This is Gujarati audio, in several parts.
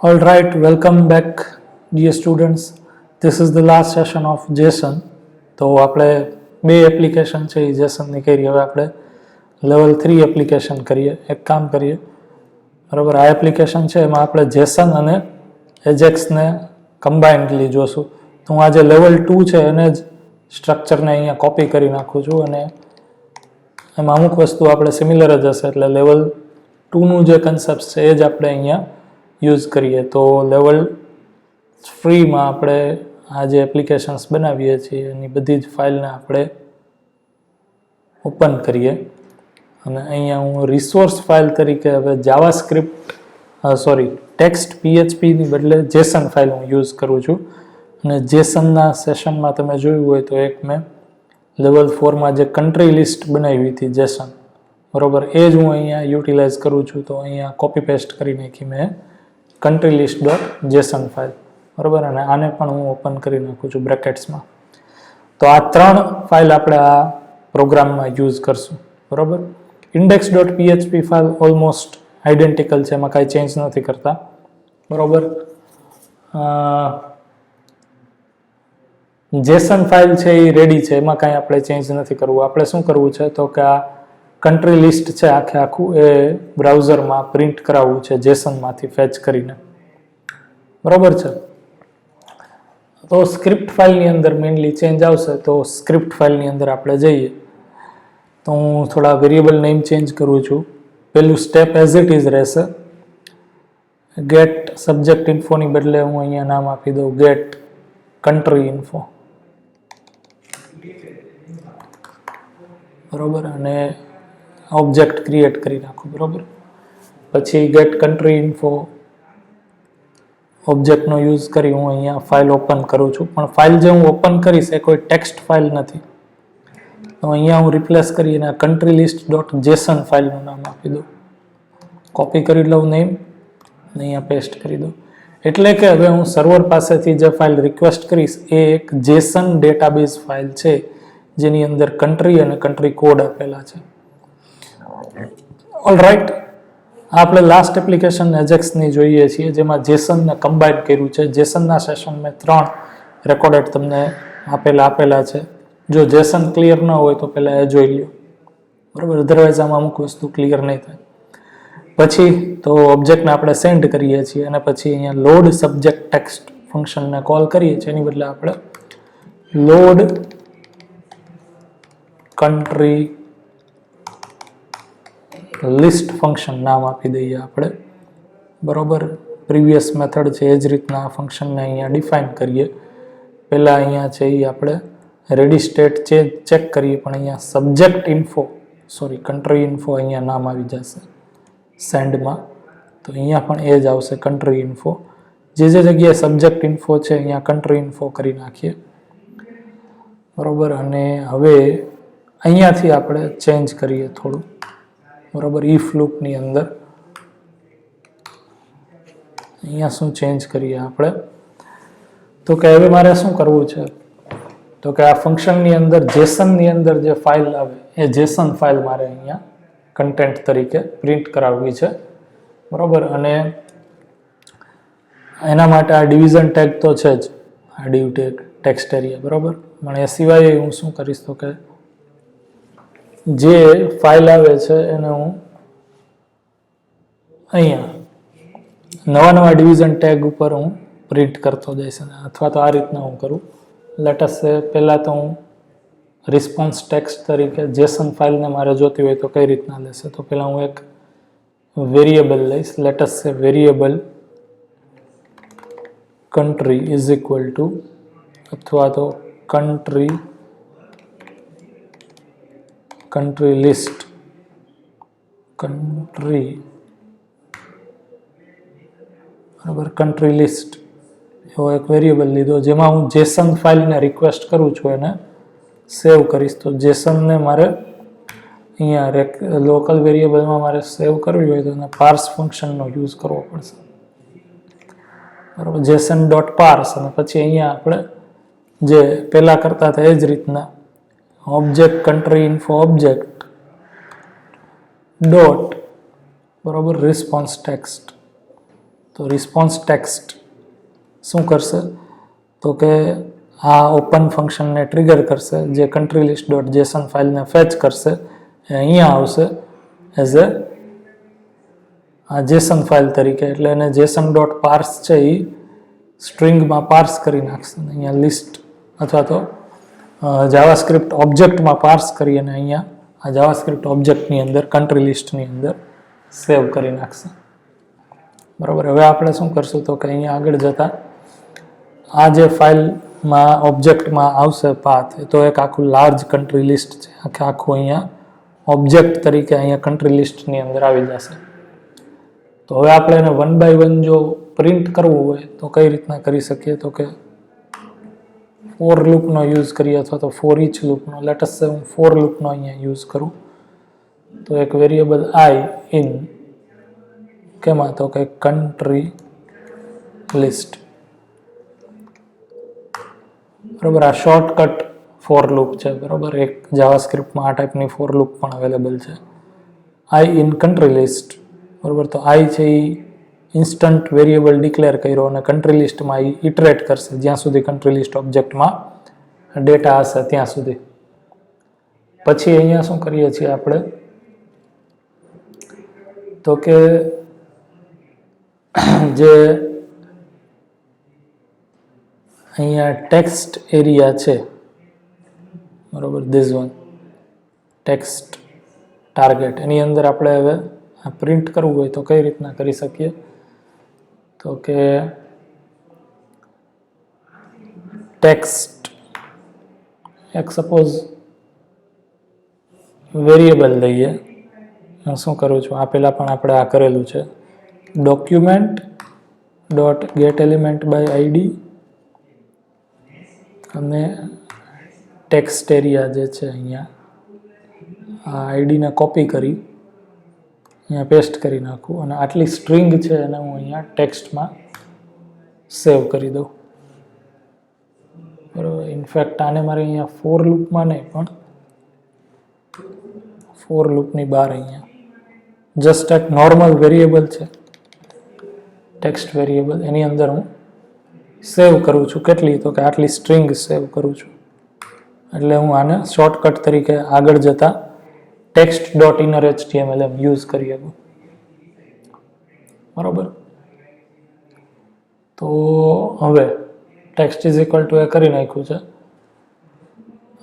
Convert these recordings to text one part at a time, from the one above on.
All right, welcome back, dear students. This is the last session of JSON. તો આપણે બે એપ્લિકેશન છે એ જેસનની કરી. હવે આપણે લેવલ 3 એપ્લિકેશન કરીએ. એક કામ કરીએ, બરાબર. આ એપ્લિકેશન છે એમાં આપણે જેસન અને એજેક્સને કમ્બાઇન્ડલી જોશું. તો હું આ જે લેવલ 2 છે એને જ સ્ટ્રક્ચરને અહીંયા કોપી કરી નાખું છું અને એમાં અમુક વસ્તુ આપણે સિમિલર જ હશે, એટલે લેવલ 2નું જે કન્સેપ્ટ છે એ જ આપણે અહીંયા યુઝ કરીએ. તો લેવલ 3માં આપણે આ જે એપ્લિકેશન્સ બનાવીએ છીએ એની બધી જ ફાઇલને આપણે ઓપન કરીએ અને અહીંયા હું રિસોર્સ ફાઇલ તરીકે હવે જાવાસ્ક્રિપ્ટ ટેક્સ્ટ PHPની બદલે જેસન ફાઇલ હું યુઝ કરું છું. અને જેસનના સેશનમાં તમે જોયું હોય તો એક મેં લેવલ 4માં જે કન્ટ્રી લિસ્ટ બનાવી હતી જેસન, બરાબર, એ જ હું અહીંયા યુટિલાઇઝ કરું છું. તો અહીંયા કોપી પેસ્ટ કરી નાખી મેં country list.json ફાઇલ, બરાબર, અને આને પણ હું ઓપન કરી નાખું છું બ્રેકેટ્સમાં. તો આ ત્રણ ફાઇલ આપણે આ પ્રોગ્રામમાં યુઝ કરશું, બરાબર. index.php ફાઇલ ઓલમોસ્ટ આઈડેન્ટિકલ છે, એમાં કાંઈ ચેન્જ નથી કરતા, બરાબર. જેસન ફાઇલ છે એ રેડી છે, એમાં કાંઈ આપણે ચેન્જ નથી કરવું. આપણે શું કરવું છે તો કે આ કન્ટ્રી લિસ્ટ છે આખું એ બ્રાઉઝરમાં પ્રિન્ટ કરાવવું છે જેસનમાંથી ફેચ કરીને, બરાબર છે. તો સ્ક્રિપ્ટ ફાઇલની અંદર મેઇનલી ચેન્જ આવશે. તો સ્ક્રિપ્ટ ફાઇલની અંદર આપણે જઈએ તો હું થોડા વેરિયેબલ નેમ ચેન્જ કરું છું. પહેલું સ્ટેપ એઝ ઇટ ઇઝ રહેશે. ગેટ સબ્જેક્ટ ઇન્ફોની બદલે હું અહીંયા નામ આપી દઉં ગેટ કન્ટ્રી ઇન્ફો, બરાબર, અને ઓબ્જેક્ટ ક્રિએટ કરી નાખું, બરાબર. પછી ગેટ કન્ટ્રી ઇન્ફો ઓબ્જેક્ટનો યુઝ કરી હું અહીંયા ફાઇલ ઓપન કરું છું. પણ ફાઇલ જે હું ઓપન કરીશ એ કોઈ ટેક્સ્ટ ફાઇલ નથી. તો અહીંયા હું રિપ્લેસ કરીને કન્ટ્રી લિસ્ટ ડોટ જેસન ફાઇલનું નામ આપી દઉં. કોપી કરી લઉં નેમ અને અહીંયા પેસ્ટ કરી દઉં. એટલે કે હવે હું સર્વર પાસેથી જે ફાઇલ રિક્વેસ્ટ કરીશ એ એક જેસન ડેટાબેઝ ફાઇલ છે જેની અંદર કન્ટ્રી અને કન્ટ્રી કોડ આપેલા છે. ઓલ રાઈટ, આપણે લાસ્ટ એપ્લિકેશન એજેક્સની જોઈએ છીએ જેમાં જેસનને કમ્બાઇન કર્યું છે. જેસનના સેશન મેં 3 રેકોર્ડેડ તમને આપેલા છે. જો જેસન ક્લિયર ન હોય તો પહેલાં એ જોઈ લ્યો, બરાબર. અધરવાઇઝ આમાં અમુક વસ્તુ ક્લિયર નહીં થાય. પછી તો ઓબ્જેક્ટને આપણે સેન્ડ કરીએ છીએ અને પછી અહીંયા લોડ સબ્જેક્ટ ટેક્સ્ટ ફંક્શનને કોલ કરીએ છીએ. એની બદલે આપણે લોડ કન્ટ્રી લિસ્ટ ફંક્શન નામ આપી દઈએ આપણે, બરાબર. પ્રીવિયસ મેથડ છે એ જ રીતના આ ફંક્શનને અહીંયા ડિફાઇન કરીએ. પહેલાં અહીંયા છે એ આપણે રેડી સ્ટેટ ચેક કરીએ, પણ અહીંયા સબ્જેક્ટ ઇન્ફો કન્ટ્રી ઇન્ફો અહીંયા નામ આવી જશે સેન્ડમાં. તો અહીંયા પણ એ જ આવશે કન્ટ્રી ઇન્ફો. જે જગ્યાએ સબ્જેક્ટ ઇન્ફો છે અહીંયા કન્ટ્રી ઇન્ફો કરી નાખીએ, બરાબર. અને હવે અહીંયાથી આપણે ચેન્જ કરીએ થોડું, બરાબર. ઇફ લૂપની અંદર અહીંયા શું ચેન્જ કરીએ આપણે તો કે હવે મારે શું કરવું છે તો કે આ ફંક્શનની અંદર જેસનની અંદર જે ફાઇલ આવે એ જેસન ફાઇલ મારે અહીંયા કન્ટેન્ટ તરીકે પ્રિન્ટ કરાવવી છે, બરાબર. અને એના માટે આ ડિવિઝન ટેગ તો છે જ, આ ડિવ ટેગ ટેક્સ્ટ એરિયા, બરાબર. પણ એ સિવાય હું શું કરીશ તો કે જે ફાઇલ આવે છે એને હું અહીંયા નવા ડિવિઝન ટેગ ઉપર હું પ્રિન્ટ કરતો જઈશ. અથવા તો આ રીતના હું કરું. લેટસ પહેલાં તો હું રિસ્પોન્સ ટેક્સ્ટ તરીકે જેસન ફાઇલને મારે જોતી હોય તો કઈ રીતના લેશે. તો પહેલાં હું એક વેરિયેબલ લઈશ. Lettuce variable country is equal two અથવા તો કન્ટ્રી લિસ્ટ બરાબર. કન્ટ્રી લિસ્ટ એવો એક વેરિયેબલ લીધો જેમાં હું જેસન ફાઇલને રિક્વેસ્ટ કરું છું એને સેવ કરીશ. તો જેસનને મારે અહીંયા લોકલ વેરિયેબલમાં મારે સેવ કરવી હોય તો એને પાર્સ ફંક્શનનો યુઝ કરવો પડશે, બરાબર. જેસન ડોટ પાર્સ અને પછી અહીંયા આપણે જે પહેલાં કરતા હતા એ જ રીતના object country info object dot, બરાબર, રિસ્પોન્સ ટેક્સ્ટ તો રિસ્પોન્સ ટેક્સ્ટ શું કરશે તો કે આ ઓપન ફંક્શનને ટ્રિગર કરશે, જે કન્ટ્રી લિસ્ટ ડોટ જેસન ફાઇલને ફેચ કરશે એ અહીંયા આવશે એઝ એ આ જેસન ફાઇલ તરીકે. એટલે એને જેસન ડોટ પાર્સ છે એ સ્ટ્રિંગમાં પાર્સ કરી નાખશે. અહીંયા લિસ્ટ અથવા તો જાવાસ્ક્રિપ્ટ ઓબ્જેક્ટમાં પાર્સ કરી અને અહીંયા આ જાવાસ્ક્રિપ્ટ ઓબ્જેક્ટની અંદર કન્ટ્રી લિસ્ટની અંદર સેવ કરી નાખશે. બરાબર. હવે આપણે શું કરશું તો કે અહીંયા આગળ જતા આ જે ફાઇલમાં ઓબ્જેક્ટમાં આવશે પાથ એ તો એક આખું લાર્જ કન્ટ્રી લિસ્ટ છે, આખું અહીંયા ઓબ્જેક્ટ તરીકે અહીંયા કન્ટ્રી લિસ્ટની અંદર આવી જશે. તો હવે આપણે એને 1 by 1 જો પ્રિન્ટ કરવું હોય તો કઈ રીતના કરી શકીએ તો કે ફોર લૂપનો યુઝ કરીએ અથવા તો ફોર ઈચ લૂપનો. લેટસ સે હું ફોર લૂપનો અહીંયા યુઝ કરું તો એક વેરિયેબલ આઈ ઇન કેમાં તો કે કન્ટ્રી લિસ્ટ. બરાબર. આ શોર્ટકટ ફોર લૂપ છે. બરાબર. એક જાવાસ્ક્રિપ્ટમાં આ ટાઈપની ફોર લૂપ પણ અવેલેબલ છે. આઈ ઇન કન્ટ્રી લિસ્ટ. બરાબર. તો આઈ છે એ ઇન્સ્ટન્ટ વેરિયેબલ ડિક્લેર કર્યો અને કન્ટ્રી લિસ્ટમાં એ ઇટરેટ કરશે જ્યાં સુધી કન્ટ્રી લિસ્ટ ઓબ્જેક્ટમાં ડેટા હશે ત્યાં સુધી. પછી અહીંયા શું કરીએ છીએ આપણે તો કે જે અહીંયા ટેક્સ્ટ એરિયા છે, બરાબર, ધીસ વન ટેક્સ્ટ ટાર્ગેટ, એની અંદર આપણે હવે આ પ્રિન્ટ કરવું હોય તો કઈ રીતના કરી શકીએ તો કે ટેક્સ્ટ એક સપોઝ વેરિયેબલ લઈએ. હું શું કરું છું, આ પહેલાં પણ આપણે આ કરેલું છે, document dot get element by ID અને ટેક્સ્ટ એરિયા જે છે અહીંયા આ આઈડીને કોપી કરી અહીંયા પેસ્ટ કરી નાખું અને આટલી સ્ટ્રિંગ છે એને હું અહીંયા ટેક્સ્ટમાં સેવ કરી દઉં. બરાબર. ઇનફેક્ટ આને મારે અહીંયા ફોર લૂપમાં નહીં પણ ફોર લૂપની બહાર અહીંયા જસ્ટ એક નોર્મલ વેરિયેબલ છે ટેક્સ્ટ વેરિયેબલ, એની અંદર હું સેવ કરું છું. કેટલી તો કે આટલી સ્ટ્રિંગ સેવ કરું છું. એટલે હું આને શોર્ટકટ તરીકે આગળ જતા ટેક્સ્ટ ડોટ ઇનર HTML એમ યુઝ કરી શકું. બરાબર. તો હવે ટેક્સ્ટ ઇઝ ઇક્વલ ટુ એ કરી નાખ્યું છે.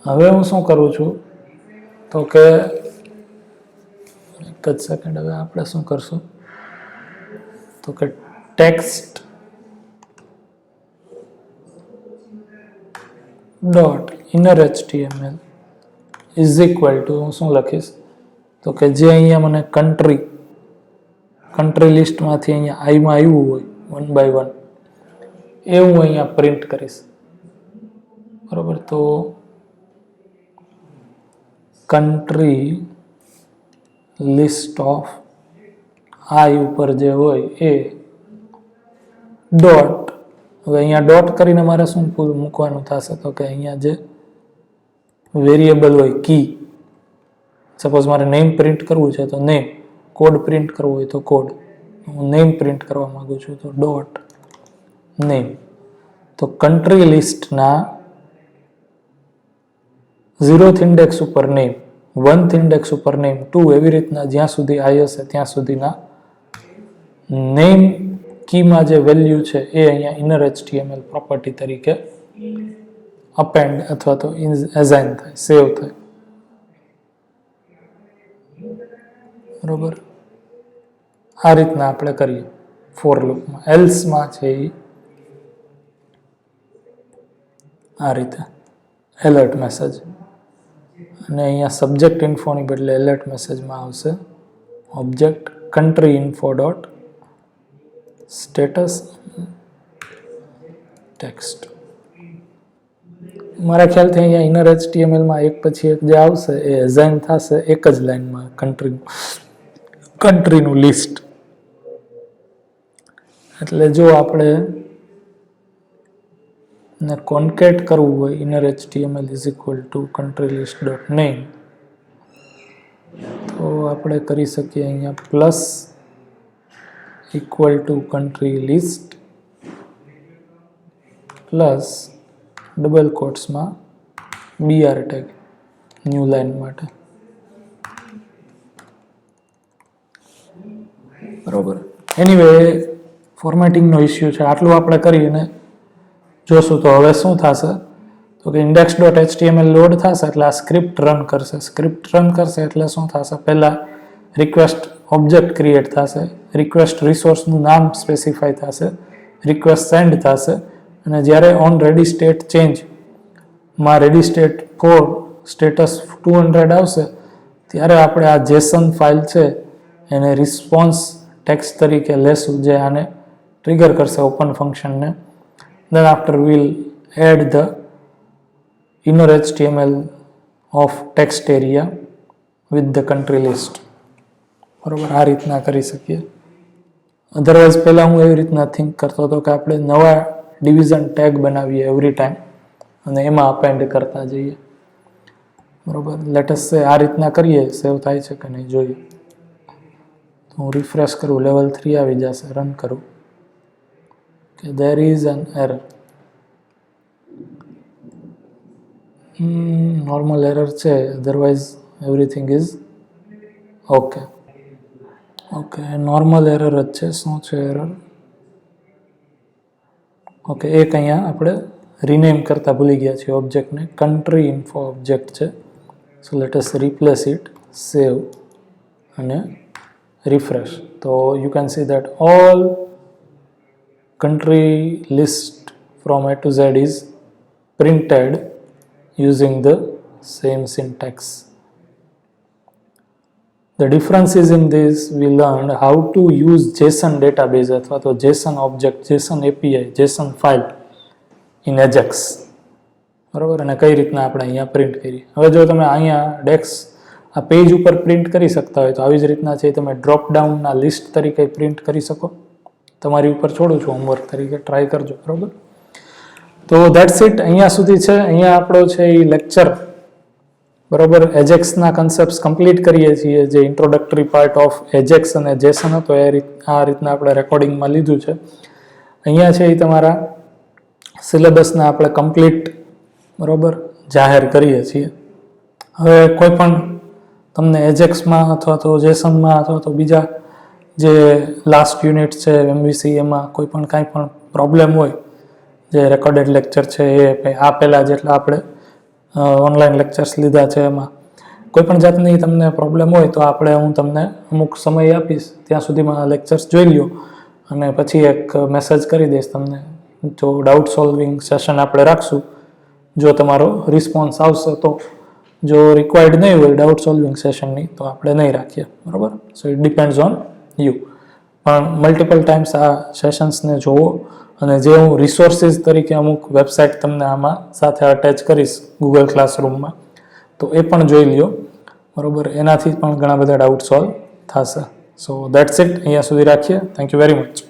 હવે હું શું કરું છું તો કે એક જ સેકન્ડ, હવે આપણે શું કરશું તો કે text dot inner HTML is equal two હું શું લખીશ તો કે જે અહીંયા મને કન્ટ્રી લિસ્ટમાંથી અહીંયા આઈમાં આવ્યું હોય 1 by 1 એ હું અહીંયા પ્રિન્ટ કરીશ. બરાબર. તો કન્ટ્રી લિસ્ટ ઓફ આઈ ઉપર જે હોય એ ડોટ, હવે અહીંયા ડોટ કરીને મારે શું મૂકવાનું થશે તો કે અહીંયા જે વેરિયેબલ હોય કી, સપોઝ મારે નેમ પ્રિન્ટ કરવું છે તો નેમ, કોડ પ્રિન્ટ કરવું હોય તો કોડ, હું નેમ પ્રિન્ટ કરવા માંગુ છું તો ડોટ નેમ. તો કન્ટ્રી લિસ્ટના 0th ઇન્ડેક્સ ઉપર નેમ, 1th ઇન્ડેક્સ ઉપર નેમ, 2 એવી રીતના જ્યાં સુધી આઈ હશે ત્યાં સુધીના નેમ કીમાં જે વેલ્યુ છે એ અહીંયા ઇનર HTML પ્રોપર્ટી તરીકે અપેન્ડ અથવા તો એઝાઇન થાય, સેવ થાય. બરોબર. આ રીતના આપણે કરીએ ફોર લૂપમાં. એલ્સમાં છે એ આ રીતે એલર્ટ મેસેજ, અને અહીંયા સબ્જેક્ટ ઇન્ફોની બદલે એલર્ટ મેસેજમાં આવશે object country info dot status text. મારા ખ્યાલથી અહીંયા ઇનર HTMLમાં એક પછી એક જે આવશે એ એઝાઇન થશે એક જ લાઇનમાં કન્ટ્રીનું લિસ્ટ. એટલે જો આપણે ને કોન્કેટ કરવું હોય inner HTML is equal to country list dot name, તો આપણે કરી શકીએ અહીંયા plus equal to country list plus double કોટ્સમાં BR ટેગ ન્યૂ લાઇન માટે. બરોબર. એનીવે ફોર્મેટિંગનો ઇસ્યુ છે. આટલું આપણે કરીને જોશું. તો હવે શું થશે તો કે index.html લોડ થશે એટલે આ સ્ક્રિપ્ટ રન કરશે. સ્ક્રિપ્ટ રન કરશે એટલે શું થશે, પહેલાં રિક્વેસ્ટ ઓબ્જેક્ટ ક્રિએટ થશે, રિક્વેસ્ટ રિસોર્સનું નામ સ્પેસિફાઈ થશે, રિક્વેસ્ટ સેન્ડ થશે, અને જ્યારે ઓન રેડી સ્ટેટ ચેન્જમાં રેડી સ્ટેટ 4 સ્ટેટસ 200 આવશે ત્યારે આપણે આ જેસન ફાઇલ છે એને રિસ્પોન્સ ટેક્સ્ટ તરીકે લેશું, જે આને ટ્રિગર કરશે ઓપન ફંક્શનને. Then after will add the inner HTML of text area with the country list. બરોબર, આ રીતના કરી શકીએ. અધરવાઇઝ પહેલાં હું એવી રીતના થિંક કરતો હતો કે આપણે નવા ડિવિઝન ટેગ બનાવીએ એવરી ટાઈમ અને એમાં અપેન્ડ કરતા જઈએ. બરોબર, લેટેસ્ટ સે આ રીતના કરીએ, સેવ થાય છે કે નહીં જોઈએ. તો હું રિફ્રેશ કરું, લેવલ 3 આવી જશે, રન કરું કે there is an error. Normal error છે, otherwise everything is okay. Okay, normal error જ છે. શું છે એરર? ઓકે, એક અહીંયા આપણે રિનેમ કરતા ભૂલી ગયા છીએ ઓબ્જેક્ટને. કન્ટ્રી ઇન્ફો ઓબ્જેક્ટ છે. So let us replace it, save અને રિફ્રેશ. તો you can see that all country list from A to Z is printed using the same syntax. The difference is in this we learned how to use JSON database અથવા તો JSON object, JSON API, JSON file in Ajax. બરાબર, અને કઈ રીતના આપણે અહીંયા પ્રિન્ટ કરી. હવે જો તમે અહીંયા ડેક્સ આ પેજ ઉપર પ્રિન્ટ કરી શકતા હોય તો આવી જ રીતના છે તમે ડ્રોપ ડાઉનના લિસ્ટ તરીકે પ્રિન્ટ કરી શકો. તમારી ઉપર છોડું છું, હોમવર્ક તરીકે ટ્રાય કરજો. બરાબર, તો દેટ્સ ઇટ. અહીંયા સુધી છે. અહીંયા આપણો છે એ લેક્ચર, બરાબર, એજેક્સના કન્સેપ્ટ્સ કમ્પ્લીટ કરીએ છીએ. જે ઇન્ટ્રોડક્ટરી પાર્ટ ઓફ એજેક્સ અને જેસન હતો આ રીતના આપણે રેકોર્ડિંગમાં લીધું છે. અહીંયા છે એ તમારા સિલેબસને આપણે કમ્પ્લીટ, બરાબર, જાહેર કરીએ છીએ. હવે કોઈ પણ તમને એજેક્સમાં અથવા તો જેસનમાં અથવા તો બીજા જે લાસ્ટ યુનિટ છે MVC એમાં કોઈ પણ કાંઈ પણ પ્રોબ્લેમ હોય, જે રેકોર્ડેડ લેક્ચર છે એ આ પહેલાં જેટલા આપણે ઓનલાઈન લેક્ચર્સ લીધા છે એમાં કોઈ પણ જાતની તમને પ્રોબ્લેમ હોય તો હું તમને અમુક સમય આપીશ, ત્યાં સુધીમાં લેક્ચર્સ જોઈ લ્યો અને પછી એક મેસેજ કરી દઈશ તમને. જો ડાઉટ સોલ્વિંગ સેશન આપણે રાખશું, જો તમારો રિસ્પોન્સ આવશે તો. જો રિક્વાયર્ડ નહીં હોય ડાઉટ સોલ્વિંગ સેશનની તો આપણે નહીં રાખીએ. બરાબર, so it depends on you. પણ મલ્ટિપલ ટાઈમ્સ આ સેશન્સને જોવો અને જે હું રિસોર્સિસ તરીકે અમુક વેબસાઇટ તમને આમાં સાથે અટેચ કરીશ ગૂગલ ક્લાસરૂમમાં, તો એ પણ જોઈ લ્યો. બરાબર, એનાથી પણ ઘણા બધા ડાઉટ સોલ્વ થશે. સો દેટ્સ ઇટ. અહીંયા સુધી રાખીએ. Thank you very much.